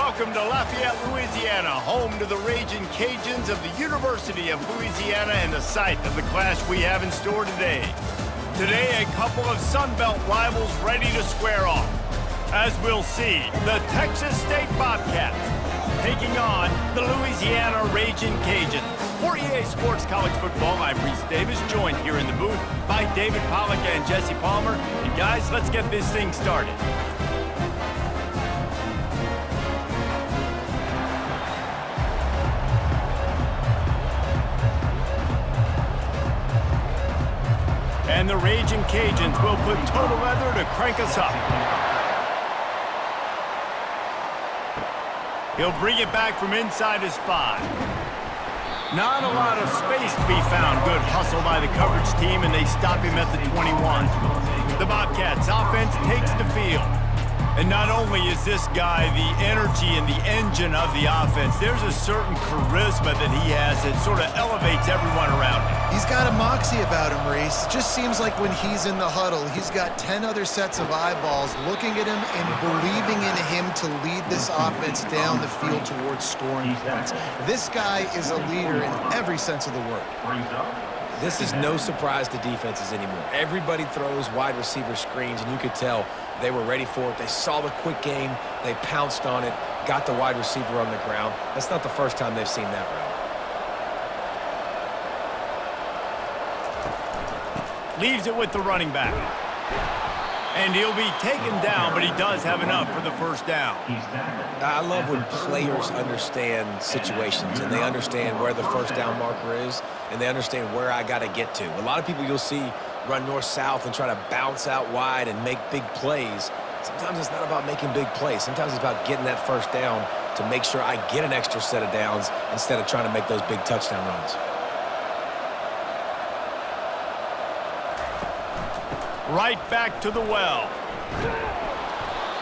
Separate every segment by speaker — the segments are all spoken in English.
Speaker 1: Welcome to Lafayette, Louisiana, home to the Ragin Cajuns of the University of Louisiana and the site of the clash we have in store today. Today, a couple of Sun Belt rivals ready to square off. As we'll see, the Texas State Bobcats taking on the Louisiana Ragin Cajuns. For EA Sports College Football, I'm Reese Davis, joined here in the booth by David Pollack and Jesse Palmer. And guys, let's get this thing started. And the Ragin Cajuns will put total leather to crank us up. He'll bring it back from inside his 5. Not a lot of space to be found. Good hustle by the coverage team, and they stop him at the 21. The Bobcats offense takes the field. And not only is this guy the energy and the engine of the offense, there's a certain charisma that he has that sort of elevates everyone around him.
Speaker 2: He's got a moxie about him, Reese. It just seems like when he's in the huddle, he's got 10 other sets of eyeballs looking at him and believing in him to lead this offense down the field towards scoring points. This guy is a leader in every sense of the word.
Speaker 3: This is no surprise to defenses anymore. Everybody throws wide receiver screens, and you could tell they were ready for it. They saw the quick game. They pounced on it, got the wide receiver on the ground. That's not the first time they've seen that route.
Speaker 1: Leaves it with the running back. And he'll be taken down, but he does have enough for the first down.
Speaker 3: I love when players understand situations and they understand where the first down marker is and they understand where I got to get to. A lot of people you'll see run north-south and try to bounce out wide and make big plays. Sometimes it's not about making big plays. Sometimes it's about getting that first down to make sure I get an extra set of downs instead of trying to make those big touchdown runs.
Speaker 1: Right back to the well.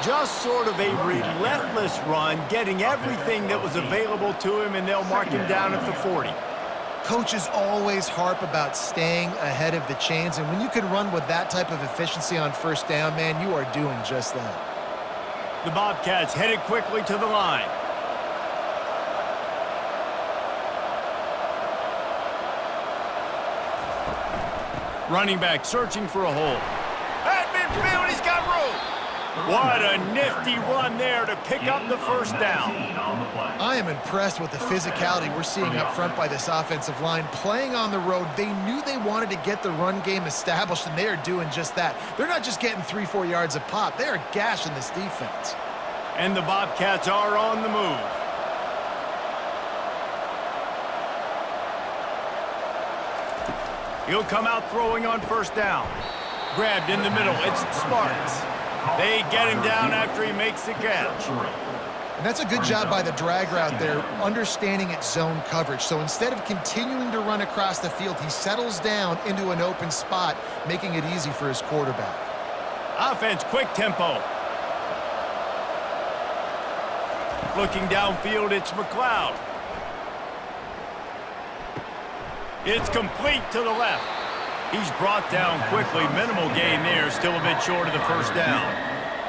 Speaker 1: Just sort of a relentless run, getting everything that was available to him, and they'll mark him down at the 40.
Speaker 2: Coaches always harp about staying ahead of the chains, and when you can run with that type of efficiency on first down, man, you are doing just that.
Speaker 1: The Bobcats headed quickly to the line. Running back searching for a hole. At midfield, he's got room. What a nifty run there to pick up the first down.
Speaker 2: I am impressed with the physicality we're seeing up front by this offensive line. Playing on the road, they knew they wanted to get the run game established, and they are doing just that. They're not just getting 3-4 yards a pop. They are gashing this defense.
Speaker 1: And the Bobcats are on the move. He'll come out throwing on first down. Grabbed in the middle. It's Sparks. They get him down after he makes the catch.
Speaker 2: And that's a good job by the drag route there, understanding its zone coverage. So instead of continuing to run across the field, he settles down into an open spot, making it easy for his quarterback.
Speaker 1: Offense, quick tempo. Looking downfield, it's McLeod. It's complete to the left. He's brought down quickly. Minimal gain there. Still a bit short of the first down.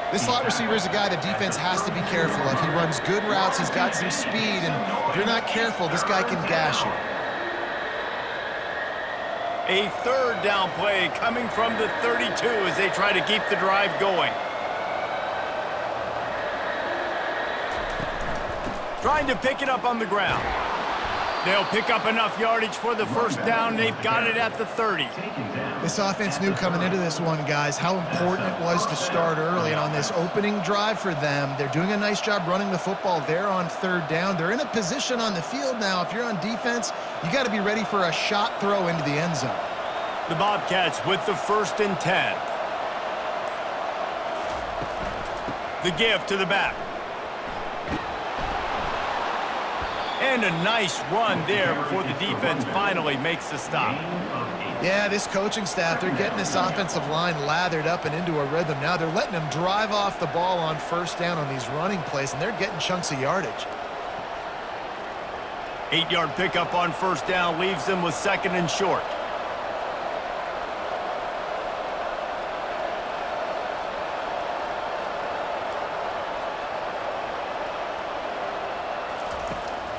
Speaker 2: This slot receiver is a guy the defense has to be careful of. He runs good routes. He's got some speed. And if you're not careful, this guy can gash you.
Speaker 1: A third down play coming from the 32 as they try to keep the drive going. Trying to pick it up on the ground. They'll pick up enough yardage for the first down. They've got it at the 30.
Speaker 2: This offense knew coming into this one, guys, how important it was to start early. And on this opening drive for them, they're doing a nice job running the football there on third down. They're in a position on the field now. If you're on defense, you got to be ready for a shot throw into the end zone.
Speaker 1: The Bobcats with the 1st and 10. The give to the back. And a nice run there before the defense finally makes the stop.
Speaker 2: Yeah, this coaching staff, they're getting this offensive line lathered up and into a rhythm. Now they're letting them drive off the ball on first down on these running plays, and they're getting chunks of yardage.
Speaker 1: 8-yard pickup on first down leaves them with 2nd and short.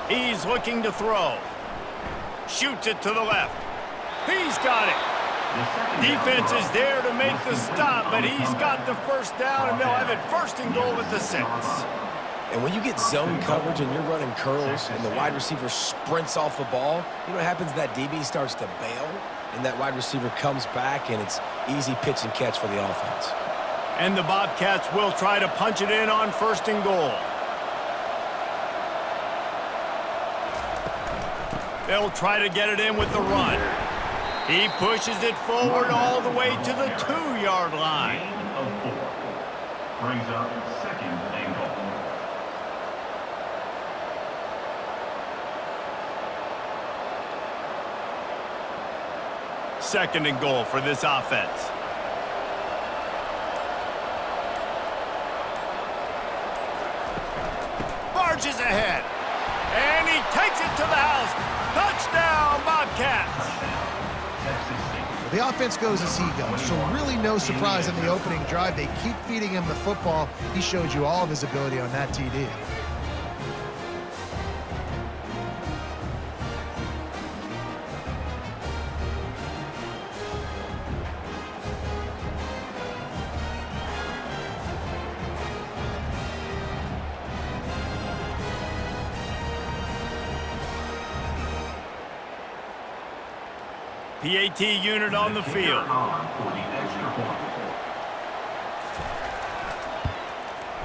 Speaker 1: He's looking to throw. Shoots it to the left. He's got it. Defense is there to make the stop, but he's got the first down, and they'll have it 1st and goal at the 6.
Speaker 3: And when you get zone coverage and you're running curls and the wide receiver sprints off the ball, you know what happens? That DB starts to bail, and that wide receiver comes back, and it's easy pitch and catch for the offense.
Speaker 1: And the Bobcats will try to punch it in on 1st and goal. They'll try to get it in with the run. He pushes it forward all the way to the 2-yard line.
Speaker 4: Gain of 4. Brings up 2nd and goal.
Speaker 1: Second and goal for this offense. Barges ahead. And he takes it to the house. Touchdown, Bobcats.
Speaker 2: The offense goes as he goes, so really no surprise in the opening drive. They keep feeding him the football. He showed you all of his ability on that TD.
Speaker 1: PAT unit on the field.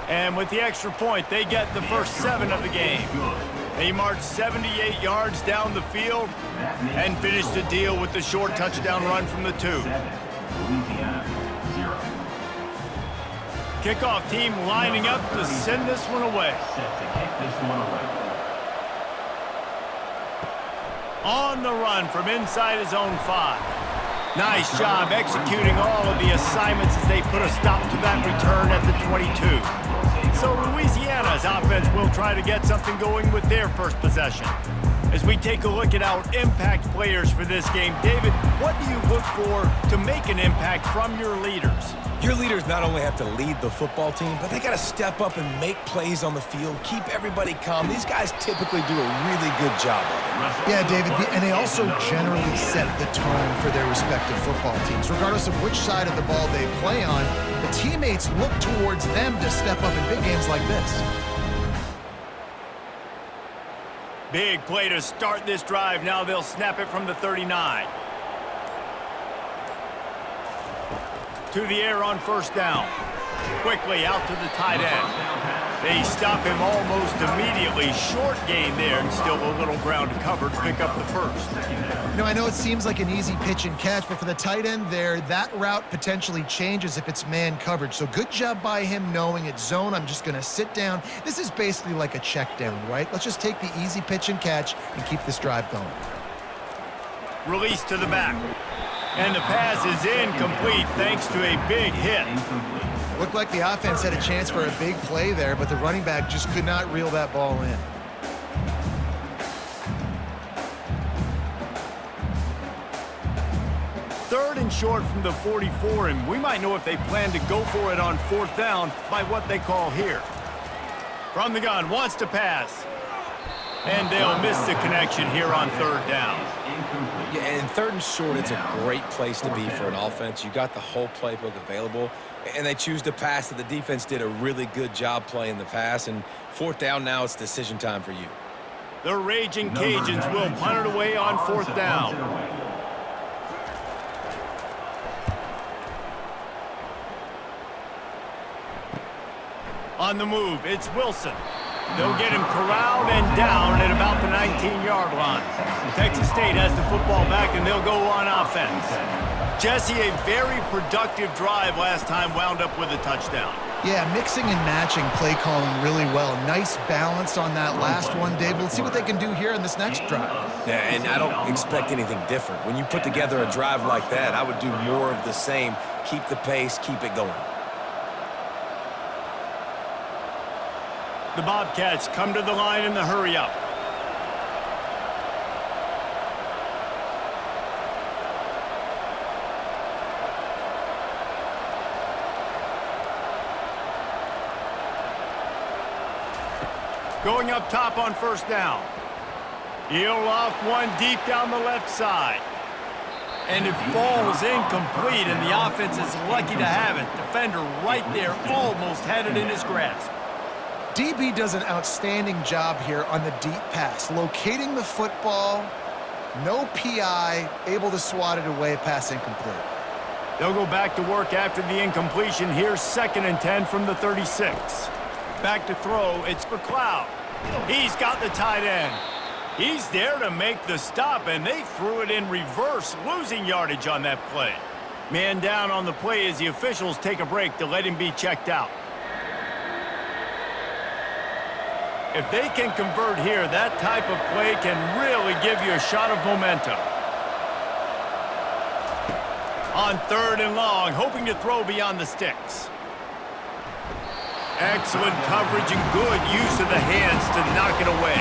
Speaker 1: And with the extra point, they get the first 7 of the game. They marched 78 yards down the field and finished the deal with the short touchdown run from the 2.
Speaker 4: Louisiana 0.
Speaker 1: Kickoff team lining up to send this one away.
Speaker 4: Set to kick this one away.
Speaker 1: On the run from inside his own 5. Nice job executing all of the assignments as they put a stop to that return at the 22. So Louisiana's offense will try to get something going with their first possession. As we take a look at our impact players for this game, David, what do you look for to make an impact from your leaders?
Speaker 3: Your leaders not only have to lead the football team, but they got to step up and make plays on the field, keep everybody calm. These guys typically do a really good job of it.
Speaker 2: Yeah, David, and they also generally set the tone for their respective football teams. Regardless of which side of the ball they play on, the teammates look towards them to step up in big games like this.
Speaker 1: Big play to start this drive. Now they'll snap it from the 39. To the air on 1st down. Quickly out to the tight end. They stop him almost immediately. Short gain there, and still a little ground to cover to pick up the first.
Speaker 2: You know, I know it seems like an easy pitch and catch, but for the tight end there, that route potentially changes if it's man coverage. So good job by him knowing it's zone. I'm just going to sit down. This is basically like a check down, right? Let's just take the easy pitch and catch and keep this drive going.
Speaker 1: Release to the back. And the pass is incomplete thanks to a big hit.
Speaker 2: Looked like the offense had a chance for a big play there, but the running back just could not reel that ball in.
Speaker 1: Third and short from the 44, and we might know if they plan to go for it on 4th down by what they call here. From the gun, wants to pass. And they'll miss the connection here on 3rd down.
Speaker 3: Yeah, and 3rd and short, it's a great place to be for an offense. You got the whole playbook available, and they choose to pass that the defense did a really good job playing the pass. And 4th down now, it's decision time for you.
Speaker 1: The Ragin Cajuns will punt it away on 4th down. On the move, it's Wilson. They'll get him corralled and down at about the 19-yard line. Texas State has the football back, and they'll go on offense. Jesse, a very productive drive last time, wound up with a touchdown.
Speaker 2: Yeah, mixing and matching play calling really well. Nice balance on that last one, Dave. Let's see what they can do here in this next drive.
Speaker 3: Yeah, and I don't expect anything different. When you put together a drive like that, I would do more of the same. Keep the pace, keep it going.
Speaker 1: The Bobcats come to the line in the hurry-up. Going up top on 1st down. He'll loft one deep down the left side. And it falls incomplete, and the offense is lucky to have it. Defender right there almost had it in his grasp.
Speaker 2: DB does an outstanding job here on the deep pass, locating the football, no PI, able to swat it away, pass incomplete.
Speaker 1: They'll go back to work after the incompletion. Here's 2nd and 10 from the 36. Back to throw, it's McLeod. He's got the tight end. He's there to make the stop, and they threw it in reverse, losing yardage on that play. Man down on the play as the officials take a break to let him be checked out. If they can convert here, that type of play can really give you a shot of momentum. On 3rd and long, hoping to throw beyond the sticks. Excellent coverage and good use of the hands to knock it away.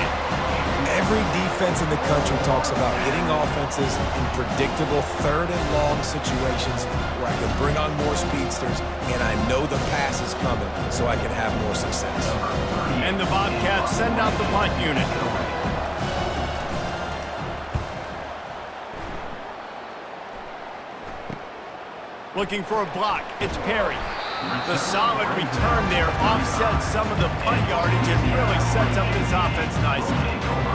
Speaker 3: Every defense in the country talks about getting offenses in predictable 3rd and long situations where I can bring on more speedsters and I know the pass is coming so I can have more success.
Speaker 1: And the Bobcats send out the punt unit. Looking for a block, it's Perry. The solid return there offsets some of the punt yardage and really sets up this offense nicely.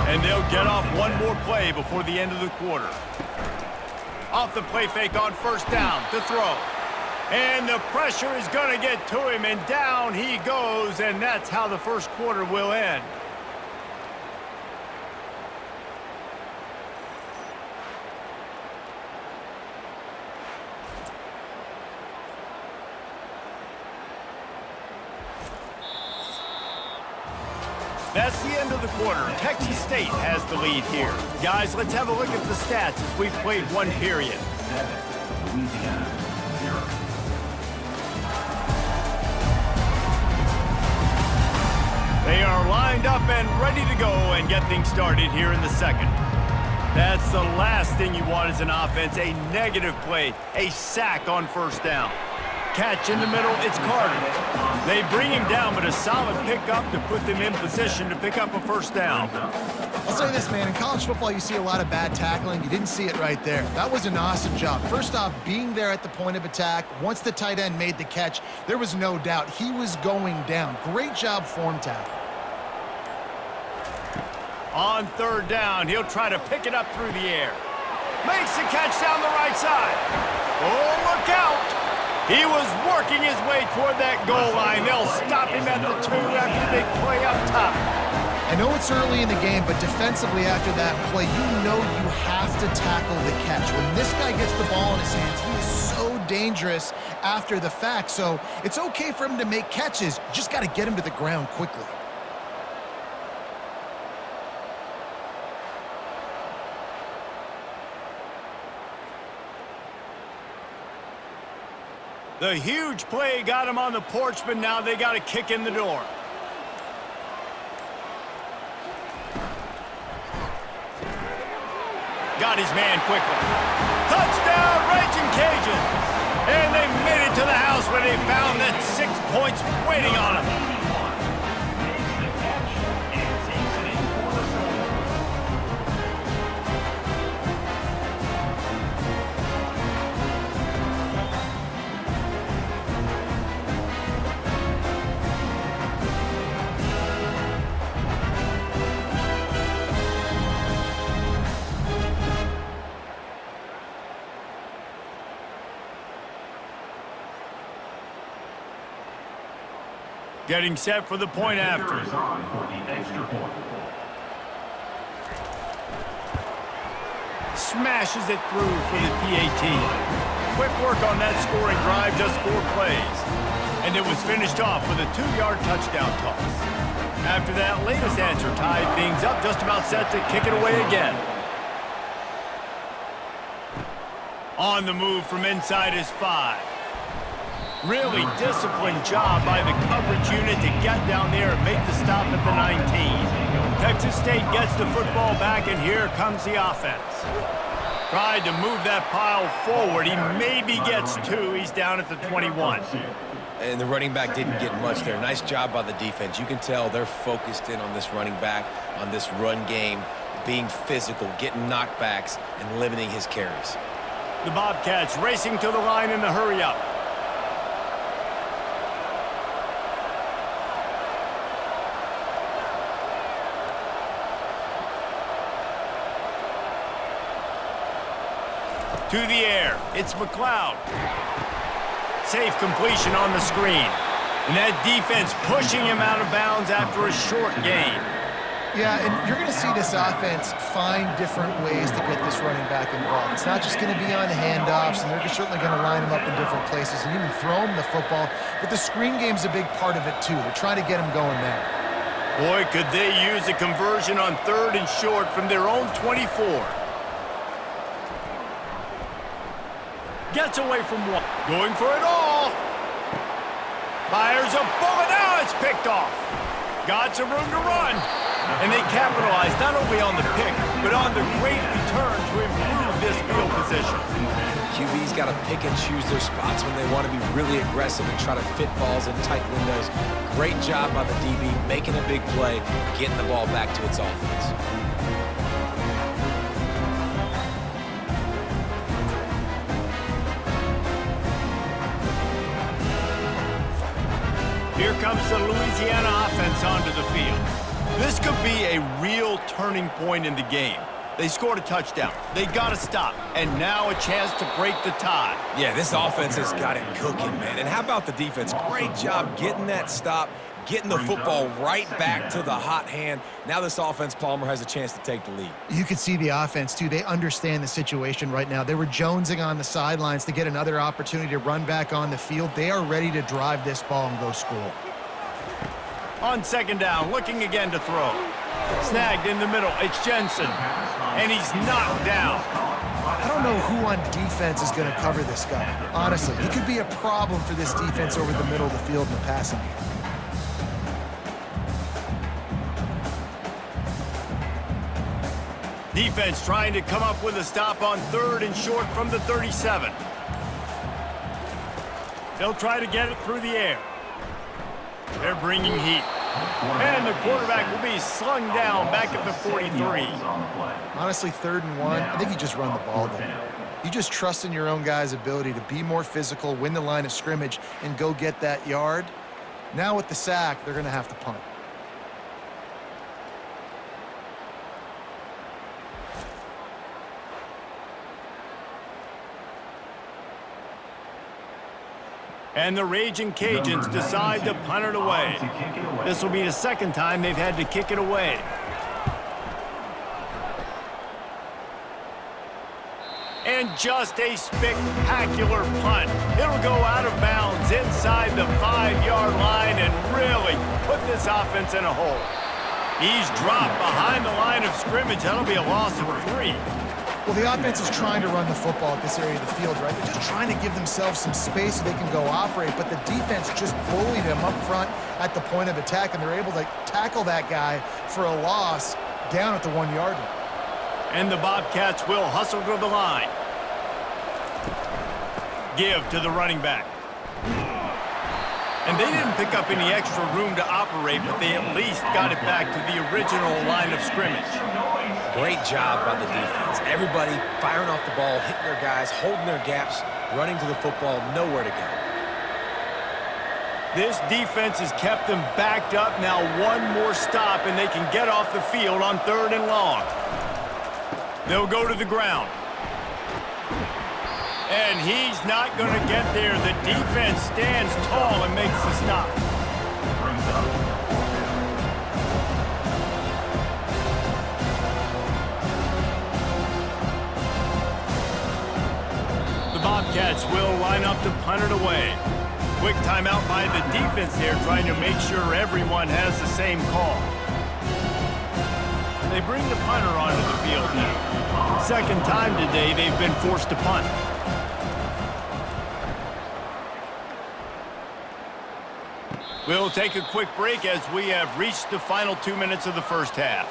Speaker 1: And they'll get off one more play before the end of the quarter. Off the play fake on 1st down to throw. And the pressure is going to get to him, and down he goes, and that's how the 1st quarter will end. That's the end of the quarter. Texas State has the lead here. Guys, let's have a look at the stats as we've played one period.
Speaker 4: Louisiana 0.
Speaker 1: They are lined up and ready to go and get things started here in the 2nd. That's the last thing you want as an offense, a negative play, a sack on 1st down. Catch in the middle, it's Carter. They bring him down, but a solid pickup to put them in position to pick up a 1st down.
Speaker 2: I'll say this, man. In college football, you see a lot of bad tackling. You didn't see it right there. That was an awesome job. First off, being there at the point of attack. Once the tight end made the catch, there was no doubt he was going down. Great job form tackle.
Speaker 1: On 3rd down, he'll try to pick it up through the air. Makes the catch down the right side. Oh, look out! He was working his way toward that goal line. They'll stop him at the 2 after the big play up top.
Speaker 2: I know it's early in the game, but defensively after that play, you know you have to tackle the catch. When this guy gets the ball in his hands, he is so dangerous after the fact. So it's okay for him to make catches. You just got to get him to the ground quickly.
Speaker 1: The huge play got him on the porch, but now they got to kick in the door. Got his man quickly. Touchdown, Ragin Cajuns! And they made it to the house where they found that 6 points waiting on them. Getting set for the point after.
Speaker 4: Is on for the extra point.
Speaker 1: Smashes it through for the PAT. Quick work on that scoring drive, just 4 plays. And it was finished off with a 2-yard touchdown toss. After that latest answer tied things up, just about set to kick it away again. On the move from inside his 5. Really disciplined job by the coverage unit to get down there and make the stop at the 19. Texas State gets the football back, and here comes the offense. Tried to move that pile forward. He maybe gets 2. He's down at the 21.
Speaker 3: And the running back didn't get much there. Nice job by the defense. You can tell they're focused in on this running back, on this run game. being physical, getting knockbacks, and limiting his carries.
Speaker 1: The Bobcats racing to the line in the hurry-up. To the air, it's McLeod. Safe completion on the screen. And that defense pushing him out of bounds after a short gain.
Speaker 2: Yeah, and you're going to see this offense find different ways to get this running back involved. It's not just going to be on the handoffs, and they're just certainly going to line him up in different places and even throw him the football. But the screen game's a big part of it, too. They're trying to get him going there.
Speaker 1: Boy, could they use a conversion on 3rd and short from their own 24. Gets away from one. Going for it all. Fires a bullet. Now it's picked off. Got some room to run. And they capitalize not only on the pick, but on the great return to improve this field position.
Speaker 3: QB's got to pick and choose their spots when they want to be really aggressive and try to fit balls in tight windows. Great job by the DB making a big play, getting the ball back to its offense.
Speaker 1: Here comes the Louisiana offense onto the field. This could be a real turning point in the game. They scored a touchdown. They got to stop. And now a chance to break the tie.
Speaker 3: Yeah, this offense has got it cooking, man. And how about the defense? Great job getting that stop, getting the football right back to the hot hand. Now this offense, Palmer, has a chance to take the lead.
Speaker 2: You can see the offense, too. They understand the situation right now. They were jonesing on the sidelines to get another opportunity to run back on the field. They are ready to drive this ball and go score.
Speaker 1: On 2nd down, looking again to throw. Snagged in the middle. It's Jensen. And he's knocked down.
Speaker 2: I don't know who on defense is going to cover this guy. Honestly, he could be a problem for this defense over the middle of the field in the passing game.
Speaker 1: Defense trying to come up with a stop on 3rd and short from the 37. They'll try to get it through the air. They're bringing heat. And the quarterback will be slung down back at the 43.
Speaker 2: Honestly, 3rd and 1, I think you just run the ball there. You just trust in your own guy's ability to be more physical, win the line of scrimmage, and go get that yard. Now with the sack, they're going to have to punt.
Speaker 1: And the Ragin Cajuns decide to punt it away. This will be the 2nd time they've had to kick it away. And just a spectacular punt. It'll go out of bounds inside the 5-yard line and really put this offense in a hole. He's dropped behind the line of scrimmage. That'll be a loss of 3.
Speaker 2: Well, the offense is trying to run the football at this area of the field, right? They're just trying to give themselves some space so they can go operate, but the defense just bullied him up front at the point of attack, and they're able to tackle that guy for a loss down at the 1-yard line.
Speaker 1: And the Bobcats will hustle to the line. Give to the running back. And they didn't pick up any extra room to operate, but they at least got it back to the original line of scrimmage.
Speaker 3: Great job by the defense. Everybody firing off the ball, hitting their guys, holding their gaps, running to the football, nowhere to go.
Speaker 1: This defense has kept them backed up. Now one more stop, and they can get off the field on 3rd and long. They'll go to the ground. And he's not going to get there. The defense stands tall and makes the stop. The Bobcats will line up to punt it away. Quick timeout by the defense there, trying to make sure everyone has the same call. They bring the punter onto the field now. 2nd time today they've been forced to punt. We'll take a quick break as we have reached the final 2 minutes of the 1st half.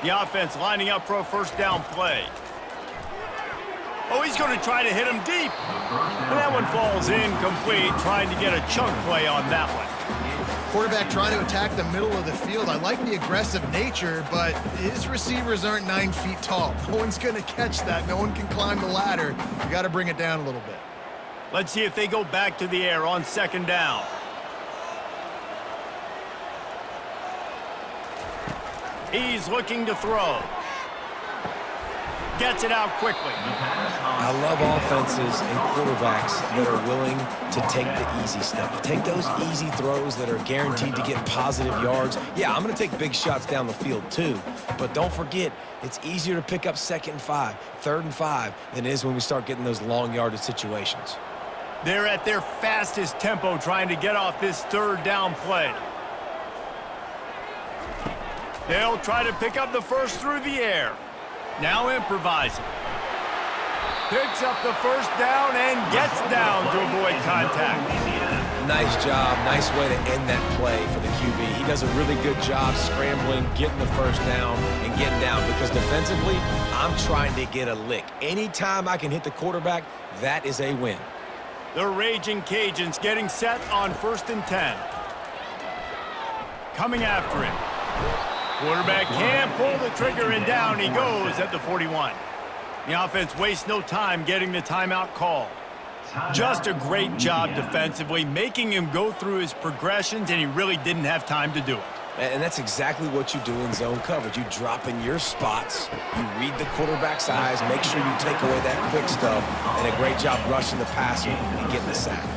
Speaker 1: The offense lining up for a 1st down play. Oh, he's going to try to hit him deep. And that one falls incomplete, trying to get a chunk play on that one.
Speaker 2: Quarterback trying to attack the middle of the field. I like the aggressive nature, but his receivers aren't 9 feet tall. No one's going to catch that. No one can climb the ladder. You got to bring it down a little bit.
Speaker 1: Let's see if they go back to the air on second down. He's looking to throw. Gets it out quickly.
Speaker 3: I love offenses and quarterbacks that are willing to take the easy stuff. Take those easy throws that are guaranteed to get positive yards. Yeah, I'm going to take big shots down the field too. But don't forget, it's easier to pick up 2nd and 5, 3rd and 5 than it is when we start getting those long yardage situations.
Speaker 1: They're at their fastest tempo trying to get off this 3rd down play. They'll try to pick up the first through the air. Now improvising. Picks up the first down and gets down to avoid contact.
Speaker 3: Nice job. Nice way to end that play for the QB. He does a really good job scrambling, getting the first down, and getting down because defensively, I'm trying to get a lick. Anytime I can hit the quarterback, that is a win.
Speaker 1: The Ragin Cajuns getting set on 1st and 10. Coming after him. Quarterback can't pull the trigger, and down he goes at the 41. The offense wastes no time getting the timeout called. Just a great job defensively, making him go through his progressions, and he really didn't have time to do it.
Speaker 3: And that's exactly what you do in zone coverage. You drop in your spots, you read the quarterback's eyes, make sure you take away that quick stuff, and a great job rushing the passer and getting the sack.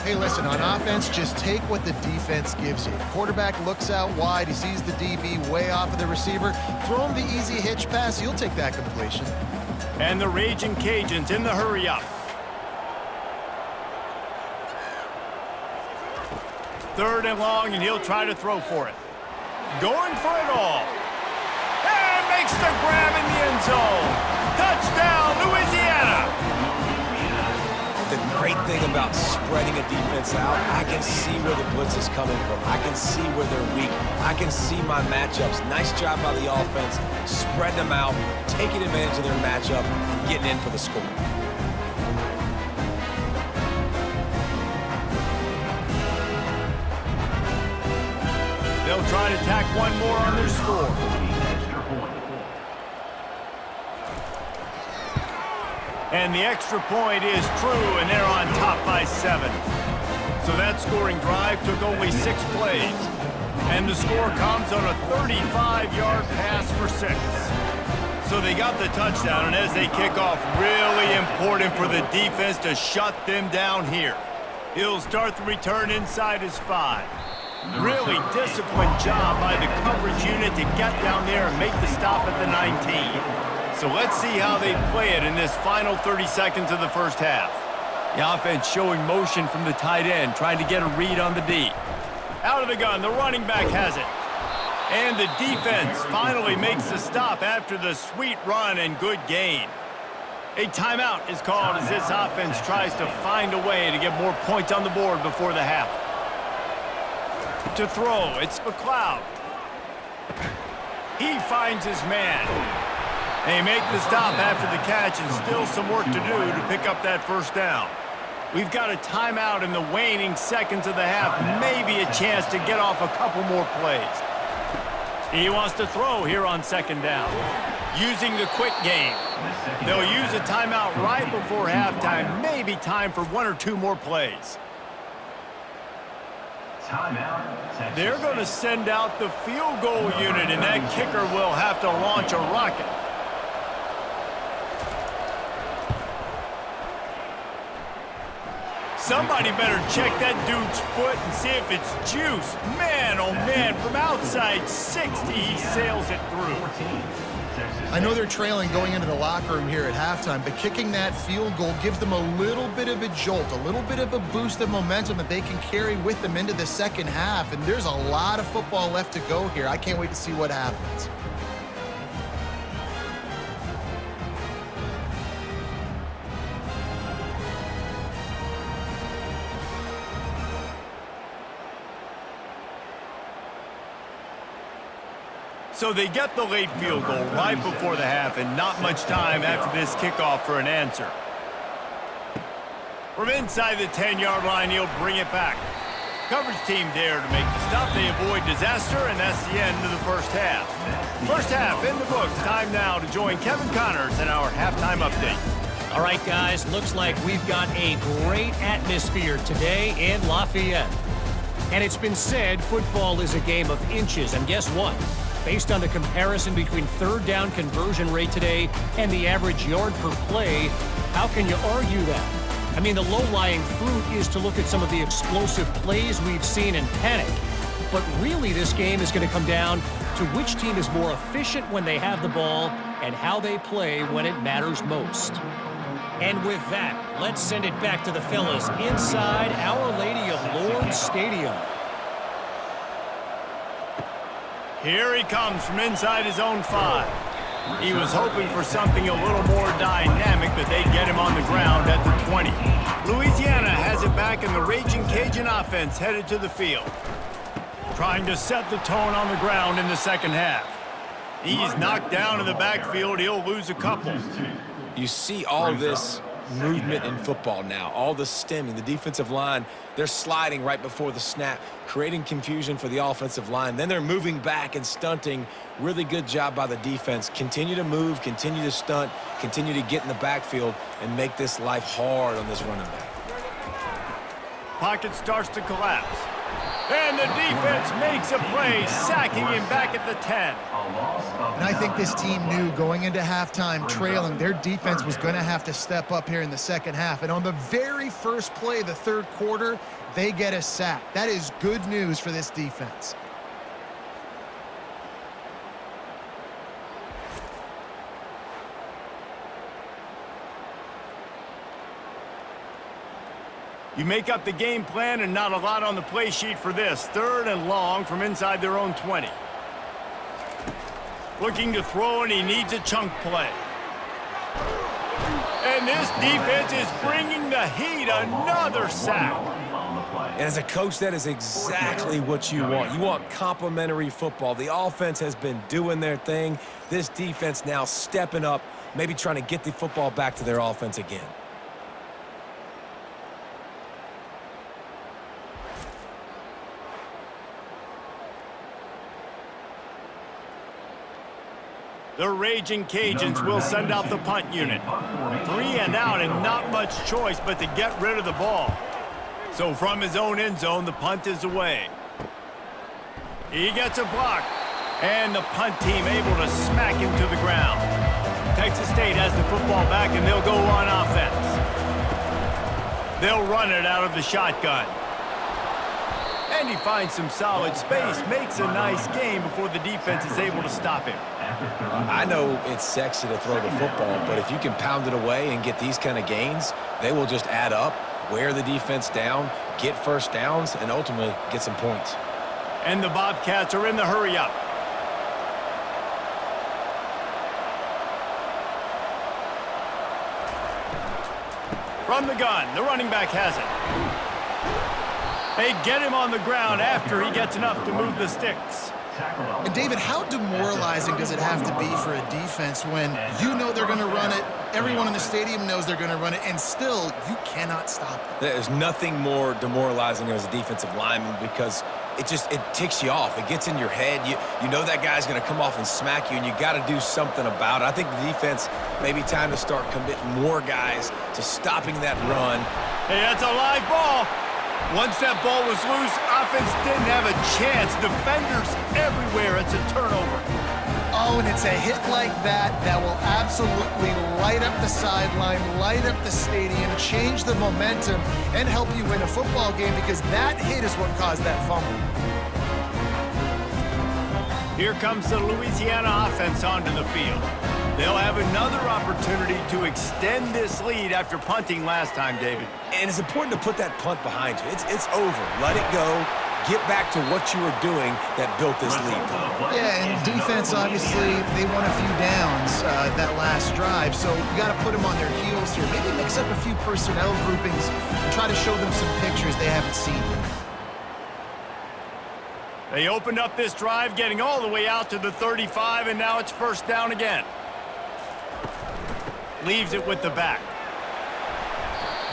Speaker 2: Hey, listen, on offense, just take what the defense gives you. Quarterback looks out wide. He sees the DB way off of the receiver. Throw him the easy hitch pass. You'll take that completion.
Speaker 1: And the Ragin Cajuns in the hurry up. 3rd and long, and he'll try to throw for it. Going for it all. And makes the grab in the end zone. Touchdown, Louisiana!
Speaker 3: The great thing about spreading a defense out, I can see where the blitz is coming from. I can see where they're weak. I can see my matchups. Nice job by the offense. Spread them out, taking advantage of their matchup, and getting in for the score.
Speaker 1: They'll try to tack one more on their score. And the extra point is true, and they're on top by 7. So that scoring drive took only 6 plays. And the score comes on a 35-yard pass for 6. So they got the touchdown, and as they kick off, really important for the defense to shut them down here. He'll start the return inside his 5. Really disciplined job by the coverage unit to get down there and make the stop at the 19. So let's see how they play it in this final 30 seconds of the first half. The offense showing motion from the tight end, trying to get a read on the D. Out of the gun, the running back has it. And the defense finally makes the stop after the sweet run and good gain. A timeout is called as this offense tries to find a way to get more points on the board before the half. To throw, it's McLeod. He finds his man. They make the stop after the catch, and still some work to do to pick up that first down. We've got a timeout in the waning seconds of the half, maybe a chance to get off a couple more plays. He wants to throw here on 2nd down, using the quick game. They'll use a timeout right before halftime, maybe time for 1 or 2 more plays. They're going to send out the field goal unit, and that kicker will have to launch a rocket. Somebody better check that dude's foot and see if it's juice. Man, oh man, from outside 60, he sails it through.
Speaker 2: I know they're trailing going into the locker room here at halftime, but kicking that field goal gives them a little bit of a jolt, a little bit of a boost of momentum that they can carry with them into the second half. And there's a lot of football left to go here. I can't wait to see what happens.
Speaker 1: So they get the late field goal right before the half and not much time after this kickoff for an answer. From inside the 10-yard line, he'll bring it back. Coverage team there to make the stop. They avoid disaster, and that's the end of the first half. First half in the books. Time now to join Kevin Connors in our halftime update.
Speaker 5: All right, guys, looks like we've got a great atmosphere today in Lafayette. And it's been said football is a game of inches, and guess what? Based on the comparison between third down conversion rate today and the average yard per play, how can you argue that? I mean, the low-lying fruit is to look at some of the explosive plays we've seen and panic. But really, this game is going to come down to which team is more efficient when they have the ball and how they play when it matters most. And with that, let's send it back to the fellas inside Our Lady of Lourdes Stadium.
Speaker 1: Here he comes from inside his own 5. He was hoping for something a little more dynamic, but they get him on the ground at the 20. Louisiana has it back, and the Ragin Cajun offense headed to the field, trying to set the tone on the ground in the second half. He's knocked down in the backfield. He'll lose a couple.
Speaker 3: You see all this movement in football now, all the stemming, the defensive line, they're sliding right before the snap, creating confusion for the offensive line. Then they're moving back and stunting. Really good job by the defense. Continue to move, continue to stunt, continue to get in the backfield and make this life hard on this running back.
Speaker 1: Pocket starts to collapse. And the defense makes a play, sacking him back at the 10.
Speaker 2: And I think this team knew going into halftime trailing, their defense was going to have to step up here in the second half. And on the very first play, the third quarter, they get a sack. That is good news for this defense.
Speaker 1: You make up the game plan and not a lot on the play sheet for this. Third and long from inside their own 20. Looking to throw, and he needs a chunk play. And this defense is bringing the heat. Another sack.
Speaker 3: And as a coach, that is exactly what you want. You want complementary football. The offense has been doing their thing. This defense now stepping up, maybe trying to get the football back to their offense again.
Speaker 1: The Ragin Cajuns will send out the punt unit. 3 and out, and not much choice but to get rid of the ball. So from his own end zone, the punt is away. He gets a block, and the punt team able to smack him to the ground. Texas State has the football back, and they'll go on offense. They'll run it out of the shotgun. And he finds some solid space, makes a nice game before the defense is able to stop him.
Speaker 3: I know it's sexy to throw the football, but if you can pound it away and get these kind of gains, they will just add up, wear the defense down, get first downs, and ultimately get some points.
Speaker 1: And the Bobcats are in the hurry-up. From the gun, the running back has it. They get him on the ground after he gets enough to move the sticks.
Speaker 2: And David, how demoralizing does it have to be for a defense when you know they're going to run it, everyone in the stadium knows they're going to run it, and still you cannot stop it?
Speaker 3: There's nothing more demoralizing as a defensive lineman because it ticks you off. It gets in your head. You know that guy's going to come off and smack you, and you got to do something about it. I think the defense maybe time to start committing more guys to stopping that run.
Speaker 1: Hey, that's a live ball. Once that ball was loose, offense didn't have a chance. Defenders everywhere. It's a turnover.
Speaker 2: Oh, and it's a hit like that that will absolutely light up the sideline, light up the stadium, change the momentum, and help you win a football game because that hit is what caused that fumble.
Speaker 1: Here comes the Louisiana offense onto the field. They'll have another opportunity to extend this lead after punting last time, David.
Speaker 3: And it's important to put that punt behind you. It's over. Let it go. Get back to what you were doing that built this lead.
Speaker 2: Yeah, and defense, obviously, they won a few downs that last drive, so you got to put them on their heels here. Maybe mix up a few personnel groupings and try to show them some pictures they haven't seen yet.
Speaker 1: They opened up this drive, getting all the way out to the 35, and now it's first down again. Leaves it with the back.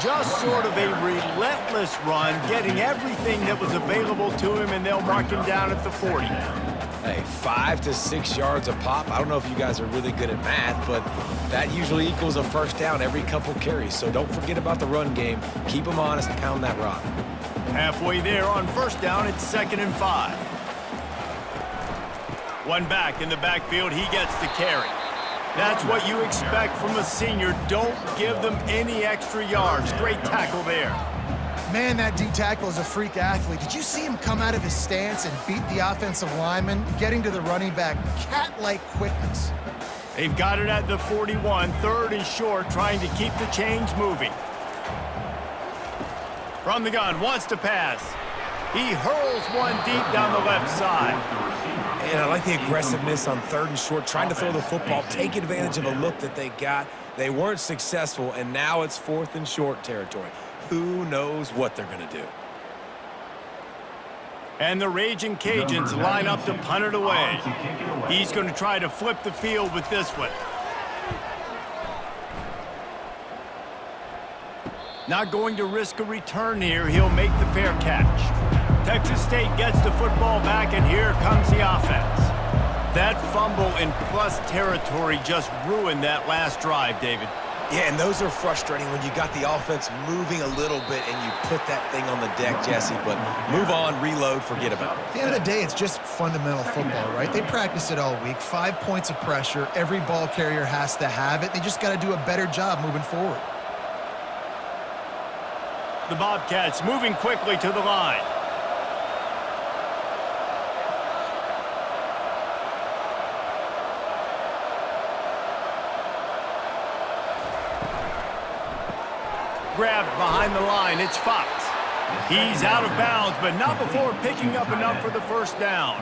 Speaker 1: Just sort of a relentless run, getting everything that was available to him, and they'll mark him down at the 40.
Speaker 3: Hey, 5 to 6 yards a pop. I don't know if you guys are really good at math, but that usually equals a first down every couple carries. So don't forget about the run game. Keep them honest, pound that rock.
Speaker 1: Halfway there on first down, it's 2nd and 5. One back in the backfield, he gets the carry. That's what you expect from a senior. Don't give them any extra yards. Great tackle there.
Speaker 2: Man, that D tackle is a freak athlete. Did you see him come out of his stance and beat the offensive lineman, getting to the running back? Cat-like quickness.
Speaker 1: They've got it at the 41, 3rd and short, trying to keep the chains moving. From the gun, wants to pass. He hurls one deep down the left side.
Speaker 3: And I like the aggressiveness on 3rd and short, trying to throw the football, take advantage of a look that they got. They weren't successful, and now it's 4th and short territory. Who knows what they're going to do?
Speaker 1: And the Ragin Cajuns line up to punt it away. He's going to try to flip the field with this one. Not going to risk a return here. He'll make the fair catch. Texas State gets the football back, and here comes the offense. That fumble in plus territory just ruined that last drive, David.
Speaker 3: Yeah, and those are frustrating when you got the offense moving a little bit and you put that thing on the deck, Jesse. But move on, reload, forget about it.
Speaker 2: At the end of the day, it's just fundamental football, right? They practice it all week. 5 points of pressure. Every ball carrier has to have it. They just got to do a better job moving forward.
Speaker 1: The Bobcats moving quickly to the line. Grabbed behind the line, it's Fox. He's out of bounds, but not before picking up enough for the first down.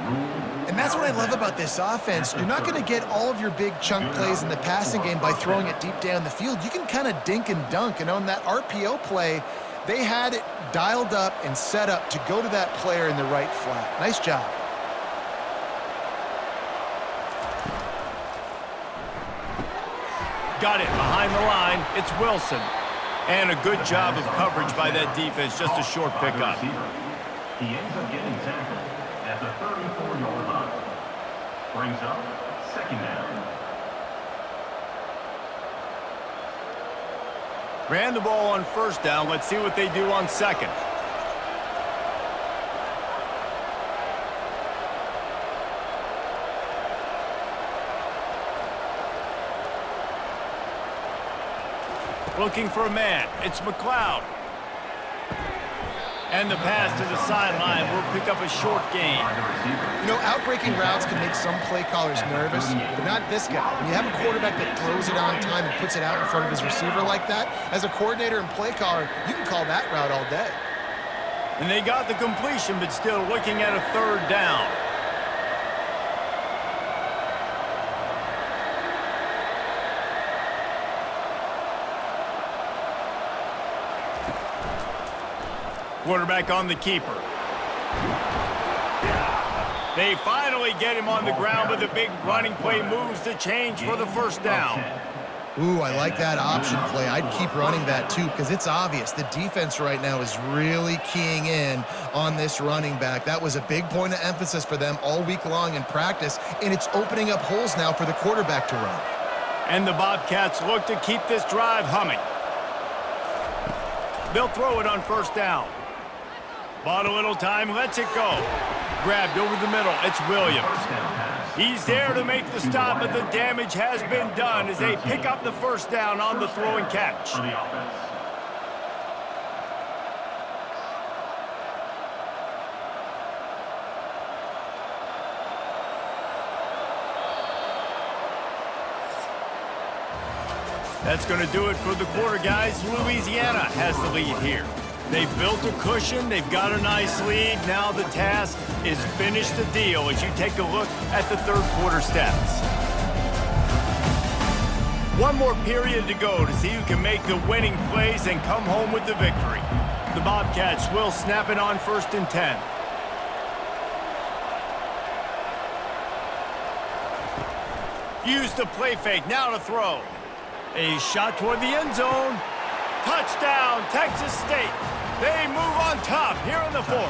Speaker 2: And that's what I love about this offense. You're not going to get all of your big chunk plays in the passing game by throwing it deep down the field. You can kind of dink and dunk, and on that RPO play, they had it dialed up and set up to go to that player in the right flat. Nice job.
Speaker 1: Got it behind the line, it's Wilson. And a good job of coverage by that defense, just a short pickup.
Speaker 4: He ends up getting tackled at the 34-yard line. Brings up 2nd down.
Speaker 1: Ran the ball on first down. Let's see what they do on 2nd. Looking for a man. It's McLeod. And the pass to the sideline will pick up a short gain.
Speaker 2: You know, outbreaking routes can make some play callers nervous, but not this guy. When you have a quarterback that throws it on time and puts it out in front of his receiver like that, as a coordinator and play caller, you can call that route all day.
Speaker 1: And they got the completion, but still looking at a 3rd down. Quarterback on the keeper. They finally get him on the ground, but the big running play moves the change for the first down.
Speaker 2: Ooh, I like that option play. I'd keep running that too because it's obvious the defense right now is really keying in on this running back. That was a big point of emphasis for them all week long in practice, and it's opening up holes now for the quarterback to run.
Speaker 1: And the Bobcats look to keep this drive humming. They'll throw it on first down. Bought a little time, lets it go. Grabbed over the middle, it's Williams. He's there to make the stop, but the damage has been done as they pick up the first down on the throw and catch.
Speaker 4: For the offense.
Speaker 1: That's going to do it for the quarter, guys. Louisiana has the lead here. They've built a cushion. They've got a nice lead. Now the task is finish the deal as you take a look at the 3rd quarter stats. One more period to go to see who can make the winning plays and come home with the victory. The Bobcats will snap it on 1st and 10. Use the play fake, now to throw. A shot toward the end zone. Touchdown, Texas State. They move on top here in the fourth.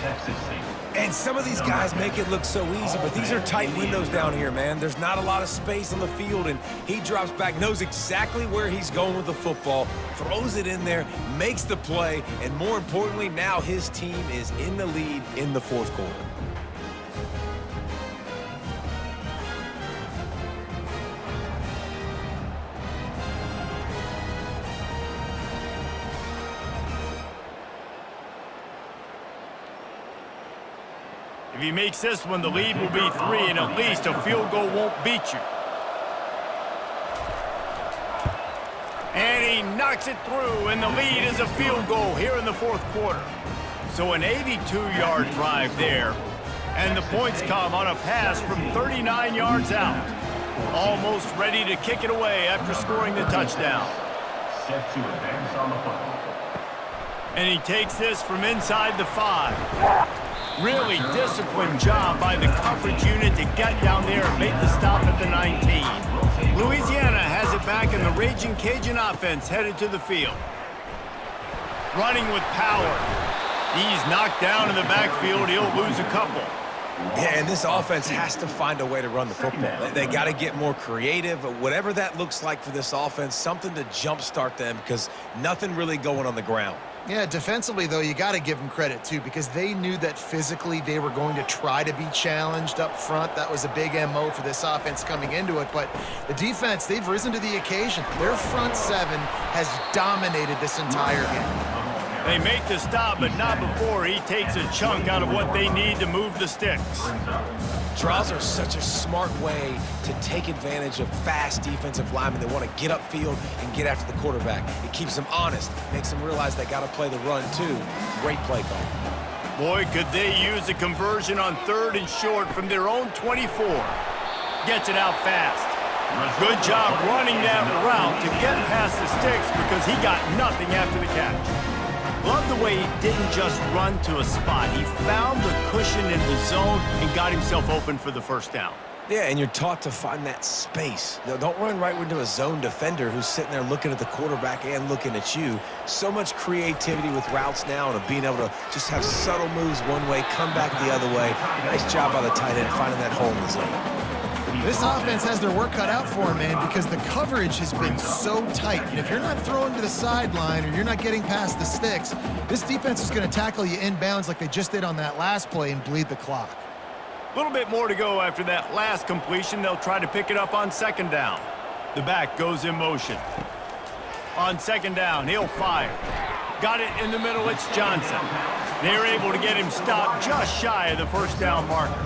Speaker 4: Texas State.
Speaker 3: And some of these guys make it look so easy, but these are tight windows down here, man. There's not a lot of space on the field, and he drops back, knows exactly where he's going with the football, throws it in there, makes the play, and more importantly, now his team is in the lead in the fourth quarter.
Speaker 1: If he makes this one, the lead will be 3, and at least a field goal won't beat you. And he knocks it through, and the lead is a field goal here in the fourth quarter. So an 82-yard drive there, and the points come on a pass from 39 yards out. Almost ready to kick it away after scoring the touchdown.
Speaker 4: Set to advance on the football.
Speaker 1: And he takes this from inside the 5. Really disciplined job by the coverage unit to get down there and make the stop at the 19. Louisiana has it back, and the Ragin Cajun offense headed to the field. Running with power. He's knocked down in the backfield. He'll lose a couple.
Speaker 3: Yeah, and this offense has to find a way to run the football. They got to get more creative, whatever that looks like for this offense, something to jumpstart them because nothing really going on the ground.
Speaker 2: Yeah, defensively, though, you got to give them credit, too, because they knew that physically they were going to try to be challenged up front. That was a big MO for this offense coming into it. But the defense, they've risen to the occasion. Their front 7 has dominated this entire game.
Speaker 1: They make the stop, but not before he takes a chunk out of what they need to move the sticks.
Speaker 3: Draws are such a smart way to take advantage of fast defensive linemen that want to get upfield and get after the quarterback. It keeps them honest, makes them realize they got to play the run too. Great play call.
Speaker 1: Boy, could they use a conversion on 3rd and short from their own 24. Gets it out fast. Good job running that route to get past the sticks because he got nothing after the catch. Love the way he didn't just run to a spot. He found the cushion in the zone and got himself open for the first down.
Speaker 3: Yeah, and you're taught to find that space. No, don't run right into a zone defender who's sitting there looking at the quarterback and looking at you. So much creativity with routes now and being able to just have subtle moves one way, come back the other way. Nice job by the tight end finding that hole in the zone.
Speaker 2: This offense has their work cut out for them, man, because the coverage has been so tight. And if you're not throwing to the sideline or you're not getting past the sticks, this defense is going to tackle you inbounds like they just did on that last play and bleed the clock.
Speaker 1: A little bit more to go after that last completion. They'll try to pick it up on 2nd down. The back goes in motion. On 2nd down, he'll fire. Got it in the middle, it's Johnson. They're able to get him stopped just shy of the 1st down marker.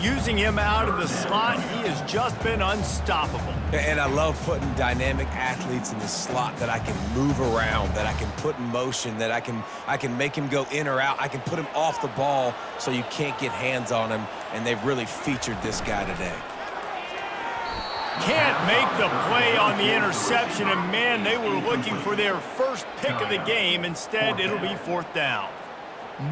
Speaker 1: Using him out of the slot, he has just been unstoppable.
Speaker 3: And I love putting dynamic athletes in the slot that I can move around, that I can put in motion, that I can make him go in or out. I can put him off the ball so you can't get hands on him, and they've really featured this guy today.
Speaker 1: Can't make the play on the interception, and man, they were looking for their first pick of the game. Instead, it'll be 4th down.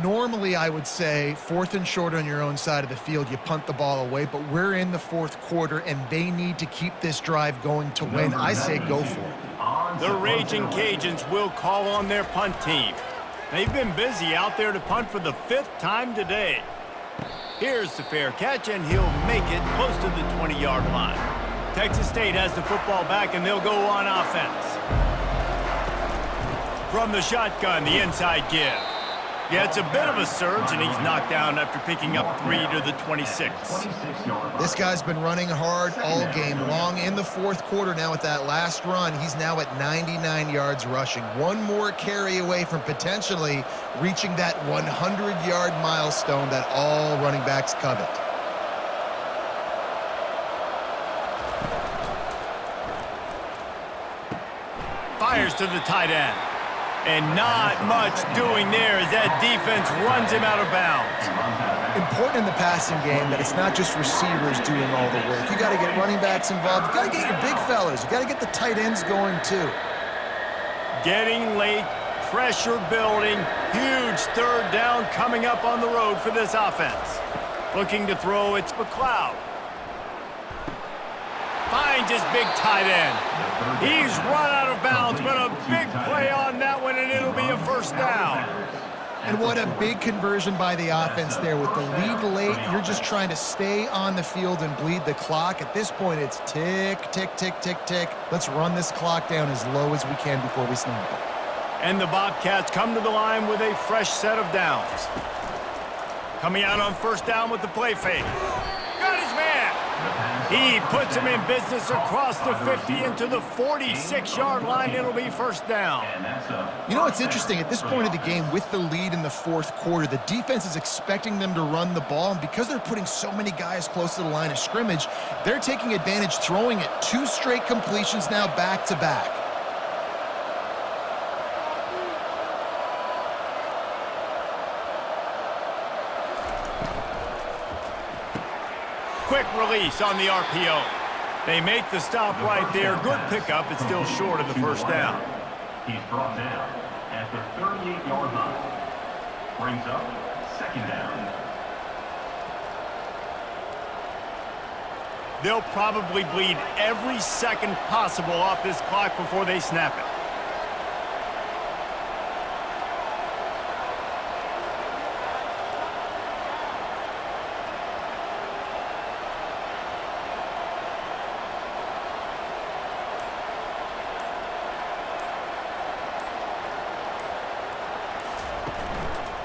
Speaker 2: Normally, I would say 4th and short on your own side of the field, you punt the ball away, but we're in the 4th quarter, and they need to keep this drive going to win. I say go for it.
Speaker 1: The Ragin Cajuns will call on their punt team. They've been busy out there to punt for the 5th time today. Here's the fair catch, and he'll make it close to the 20-yard line. Texas State has the football back, and they'll go on offense. From the shotgun, the inside give. Yeah, it's a bit of a surge, and he's knocked down after picking up 3 to the 26.
Speaker 2: This guy's been running hard all game long. In the 4th quarter now with that last run, he's now at 99 yards rushing. One more carry away from potentially reaching that 100-yard milestone that all running backs covet.
Speaker 1: Fires to the tight end. And not much doing there as that defense runs him out of bounds.
Speaker 2: Important in the passing game that it's not just receivers doing all the work. You got to get running backs involved. You got to get your big fellas. You got to get the tight ends going too.
Speaker 1: Getting late, pressure building, huge 3rd down coming up on the road for this offense. Looking to throw, it's McLeod. finds his big tight end. He's run out of bounds, but a big play on that one, and it'll be a first down.
Speaker 2: And what a big conversion by the offense there. With the lead late, you're just trying to stay on the field and bleed the clock. At this point, it's tick, tick, tick, tick, tick. Let's run this clock down as low as we can before we snap it.
Speaker 1: And the Bobcats come to the line with a fresh set of downs. Coming out on first down with the play fake. Got his man. He puts him in business across the 50 into the 46-yard line. It'll be first down.
Speaker 2: You know what's interesting? At this point of the game, with the lead in the fourth quarter, the defense is expecting them to run the ball. And because they're putting so many guys close to the line of scrimmage, they're taking advantage, throwing it 2 straight completions now back-to-back.
Speaker 1: Quick release on the RPO. They make the stop right there. Good pickup. It's still short of the first down.
Speaker 4: He's brought down at the 38-yard line. Brings up second down.
Speaker 1: They'll probably bleed every second possible off this clock before they snap it.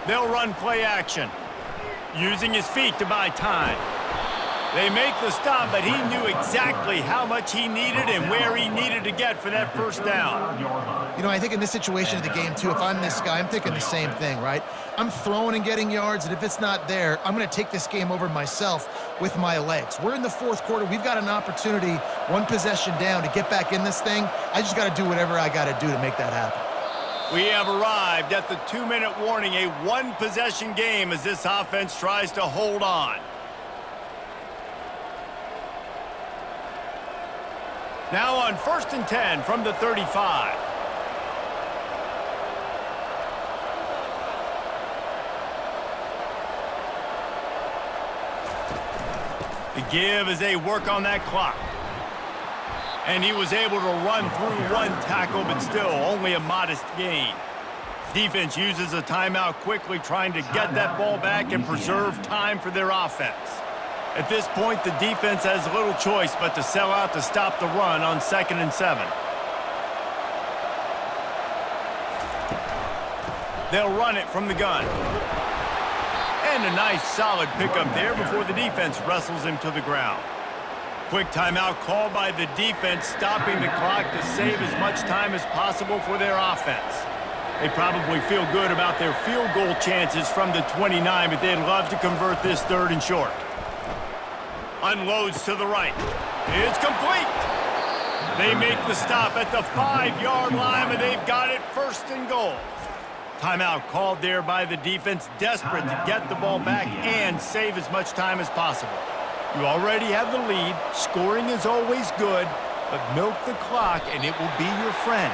Speaker 1: They'll run play action, using his feet to buy time. They make the stop, but he knew exactly how much he needed and where he needed to get for that first down.
Speaker 2: You know, I think in this situation of the game, too, if I'm this guy, I'm thinking the same thing, right? I'm throwing and getting yards, and if it's not there, I'm going to take this game over myself with my legs. We're in the fourth quarter. We've got an opportunity, 1 possession down, to get back in this thing. I just got to do whatever I got to do to make that happen.
Speaker 1: We have arrived at the 2-minute warning, a 1-possession game as this offense tries to hold on. Now on 1st and 10 from the 35. The give as they work on that clock. And he was able to run through 1 tackle, but still only a modest gain. Defense uses a timeout quickly, trying to get that ball back and preserve time for their offense. At this point, the defense has little choice but to sell out to stop the run on 2nd and 7. They'll run it from the gun. And a nice solid pickup there before the defense wrestles him to the ground. Quick timeout called by the defense, stopping the clock to save as much time as possible for their offense. They probably feel good about their field goal chances from the 29, but they'd love to convert this 3rd and short. Unloads to the right. It's complete. They make the stop at the 5-yard line, and they've got it 1st and goal. Timeout called there by the defense, desperate to get the ball back and save as much time as possible. You already have the lead. Scoring is always good, but milk the clock and it will be your friend.